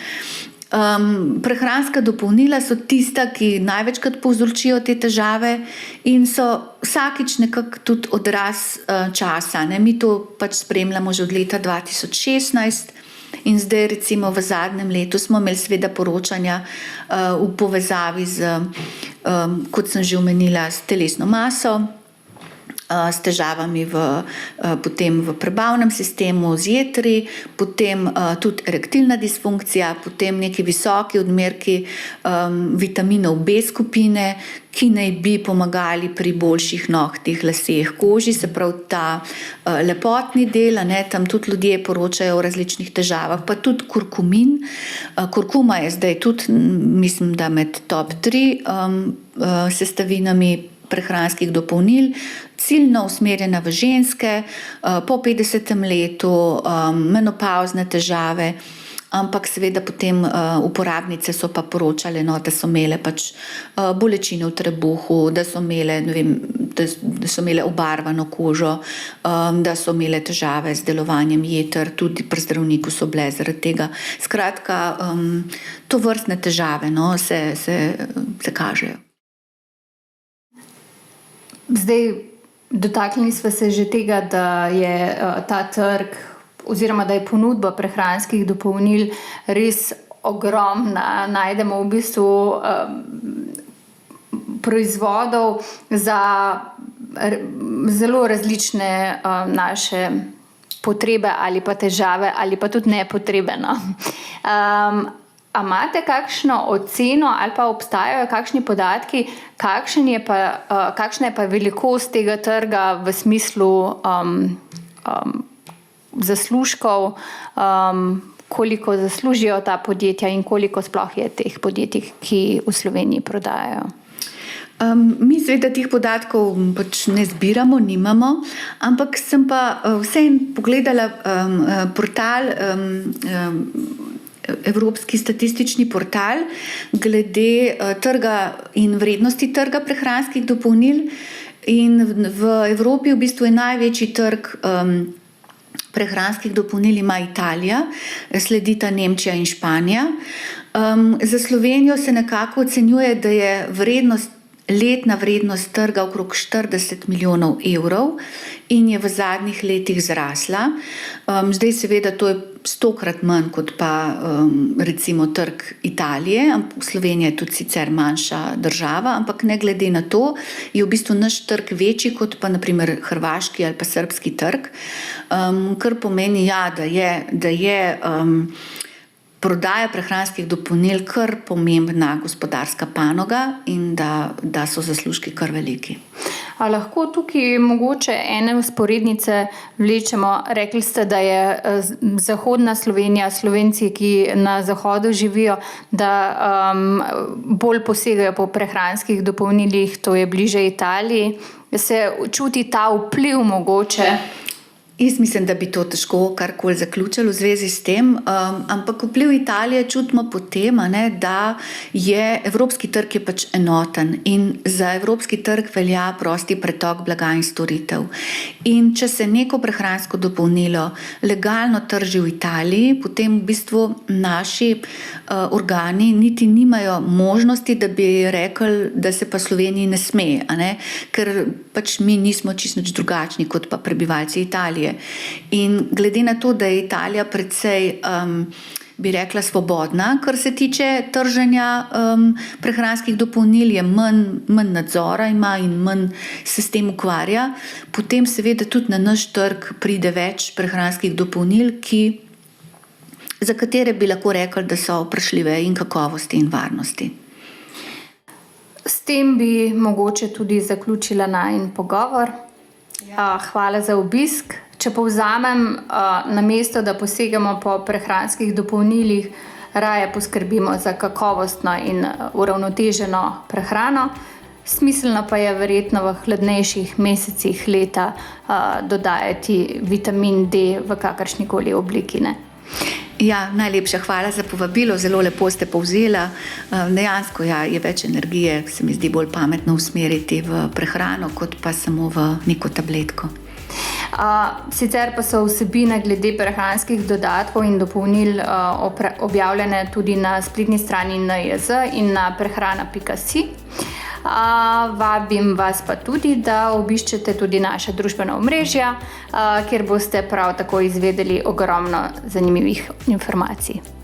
Prehranska dopolnila so tista, ki največkrat povzročijo te težave in so vsakič nekako tudi odraz časa, ne. Mi to pač spremljamo že od leta 2016 in zdaj recimo v zadnjem letu smo imeli seveda poročanja v povezavi z, kot sem že omenila, s telesno maso, s težavami potem v prebavnem sistemu, z jetri, potem tudi erektilna disfunkcija, potem neki visoki odmerki vitaminov B skupine, ki naj bi pomagali pri boljših nohtih, laseh, koži, se pravi ta lepotni del, ne, tam tudi ljudje poročajo o različnih težavah, pa tudi kurkumin. Kurkuma je zdaj tudi, mislim, da med top 3 sestavinami prehranskih dopolnil, ciljno usmerjena v ženske, po 50. letu, menopavzne težave, ampak seveda potem uporabnice so pa poročale, no, da so imele pač bolečine v trebuhu, da so imele, ne vem, da so imele obarvano kožo, da so imele težave z delovanjem jeter, tudi pri zdravniku so bile zaradi tega. Skratka, tovrstne težave, no, se kažejo. Zdaj, dotaknili smo se že tega, da je ta trg oziroma da je ponudba prehranskih dopolnil res ogromna. Najdemo v bistvu proizvodov za zelo različne naše potrebe ali pa težave ali pa tudi nepotrebe. No. A imate kakšno oceno ali pa obstajajo kakšni podatki, kakšna je pa velikost tega trga v smislu zaslužkov, koliko zaslužijo ta podjetja in koliko sploh je teh podjetij, ki v Sloveniji prodajajo? Mi seveda teh podatkov pač ne zbiramo, nimamo, ampak sem pa vseeno pogledala portal, Evropski statistični portal glede trga in vrednosti trga prehranskih dopolnil, in v Evropi v bistvu je največji trg prehranskih dopolnil ima Italija, sledita Nemčija in Španija. Za Slovenijo se nekako ocenjuje, da je letna vrednost trga okrog 40 milijonov evrov in je v zadnjih letih zrasla. Zdaj seveda to je 100-krat manj kot pa recimo trg Italije. Slovenija je tudi sicer manjša država, ampak ne glede na to je v bistvu naš trg večji kot pa na primer hrvaški ali pa srbski trg, kar pomeni, ja, da je prodaja prehranskih dopolnil kar pomembna gospodarska panoga in da so zaslužki kar veliki. A lahko tukaj mogoče ene vzporednice vlečemo? Rekli ste, da je zahodna Slovenija, Slovenci, ki na zahodu živijo, da bolj posegajo po prehranskih dopolnilih, to je bliže Italiji. Se čuti ta vpliv mogoče? Jaz mislim, da bi to težko karkoli zaključili v zvezi s tem, ampak vpliv Italije čutimo po tem, da je evropski trg je pač enoten in za evropski trg velja prosti pretok blaga in storitev. In če se neko prehransko dopolnilo legalno trži v Italiji, potem v bistvu naši organi niti nimajo možnosti, da bi rekli, da se pa Sloveniji ne sme, ker pač mi nismo čisto nič drugačni kot pa prebivalci Italije. In glede na to, da je Italija precej, bi rekla, svobodna, kar se tiče trženja prehranskih dopolnil, je manj nadzora ima in manj se s tem ukvarja, potem seveda tudi na naš trg pride več prehranskih dopolnil, za katere bi lahko rekli, da so vprašljive in kakovosti in varnosti. S tem bi mogoče tudi zaključila najin pogovor. Hvala za obisk. Če povzamem, namesto da posegamo po prehranskih dopolnilih raje poskrbimo za kakovostno in uravnoteženo prehrano. Smiselno pa je verjetno v hladnejših mesecih leta dodajati vitamin D v kakršnikoli obliki, ne? Ja, najlepša hvala za povabilo, zelo lepo ste povzela. Dejansko je več energije, se mi zdi bolj pametno usmeriti v prehrano, kot pa samo v neko tabletko. Sicer pa so vsebine glede prehranskih dodatkov in dopolnil objavljene tudi na spletni strani NIJZ in na prehrana.si. Vabim vas pa tudi, da obiščete tudi naše družbena omrežja, kjer boste prav tako izvedeli ogromno zanimivih informacij.